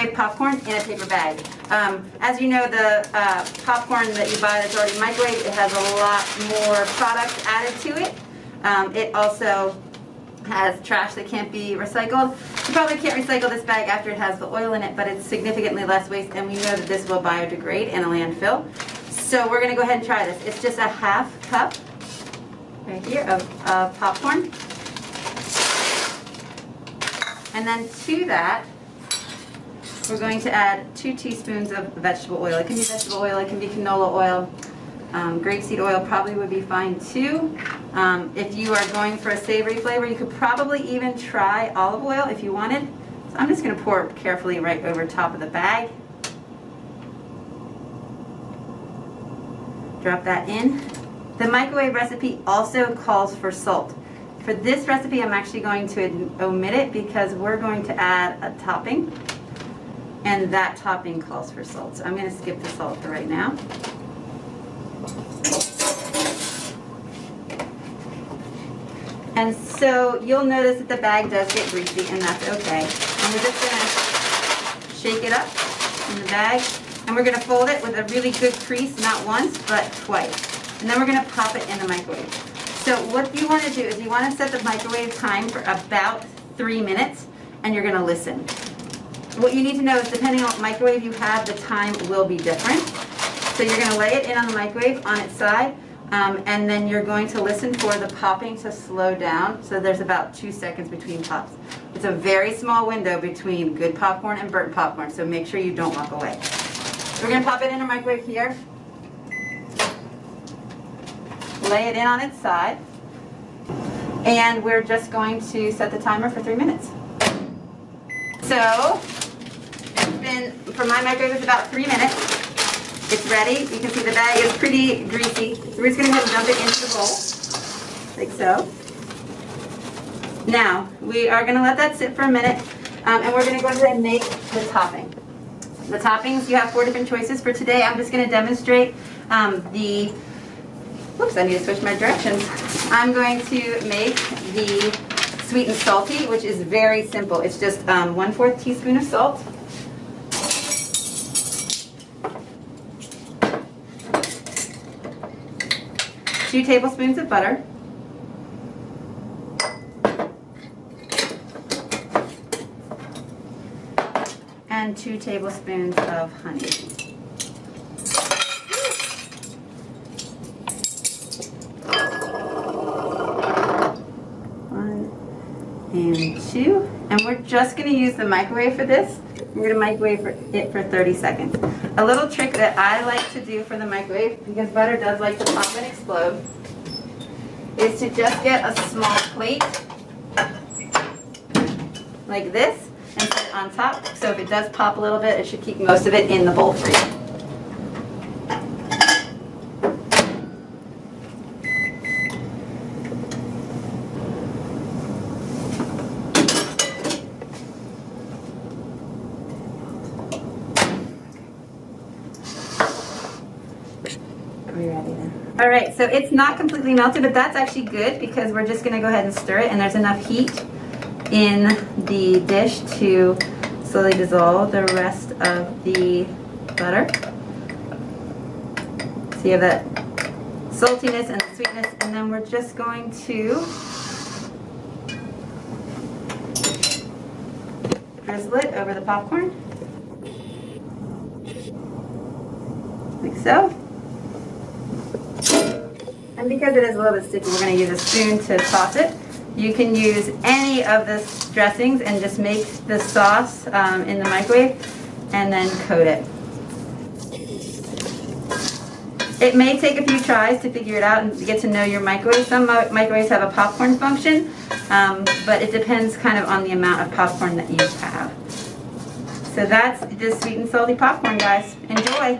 microwave popcorn in a paper bag. As you know, the popcorn that you buy that's already microwaved, it has a lot more product added to it. It also has trash that can't be recycled. You probably can't recycle this bag after it has the oil in it, but it's significantly less waste, and we know that this will biodegrade in a landfill. So we're going to go ahead and try this. It's just a half cup right here of popcorn. And then to that, we're going to add 2 teaspoons of vegetable oil. It can be vegetable oil, it can be canola oil. Grapeseed oil probably would be fine too. If you are going for a savory flavor, you could probably even try olive oil if you wanted. So I'm just going to pour carefully right over top of the bag. Drop that in. The microwave recipe also calls for salt. For this recipe, I'm actually going to omit it because we're going to add a topping, and that topping calls for salt. So I'm going to skip the salt for right now. And so you'll notice that the bag does get greasy, and that's okay. And we're just going to shake it up in the bag, and we're going to fold it with a really good crease, not once, but twice. And then we're going to pop it in the microwave. So what you want to do is you want to set the microwave time for about 3 minutes, and you're going to listen. What you need to know is depending on what microwave you have, the time will be different. So you're going to lay it in on the microwave on its side, and then you're going to listen for the popping to slow down. So there's about 2 seconds between pops. It's a very small window between good popcorn and burnt popcorn, so make sure you don't walk away. We're going to pop it in a microwave here. Lay it in on its side, and we're just going to set the timer for 3 minutes. So, for my microwave, it's about 3 minutes. It's ready. You can see the bag is pretty greasy. So we're just going to go ahead and dump it into the bowl, like so. Now, we are going to let that sit for a minute, and we're going to go ahead and make the topping. The toppings, you have 4 different choices. For today, I'm just going to demonstrate Whoops, I need to switch my directions. I'm going to make the sweet and salty, which is very simple. It's just 1/4 teaspoon of salt. Two tablespoons of butter. And 2 tablespoons of honey. And 2, and we're just going to use the microwave for this. We're going to microwave it for 30 seconds. A little trick that I like to do for the microwave, because butter does like to pop and explode, is to just get a small plate like this and put it on top. So if it does pop a little bit, it should keep most of it in the bowl for you. All right, so it's not completely melted, but that's actually good because we're just going to go ahead and stir it, and there's enough heat in the dish to slowly dissolve the rest of the butter. So you have that saltiness and the sweetness, and then we're just going to drizzle it over the popcorn, like so. And because it is a little bit sticky, we're going to use a spoon to toss it. You can use any of the dressings and just make the sauce in the microwave and then coat it. It may take a few tries to figure it out and get to know your microwave. Some microwaves have a popcorn function, but it depends kind of on the amount of popcorn that you have. So that's the sweet and salty popcorn, guys. Enjoy!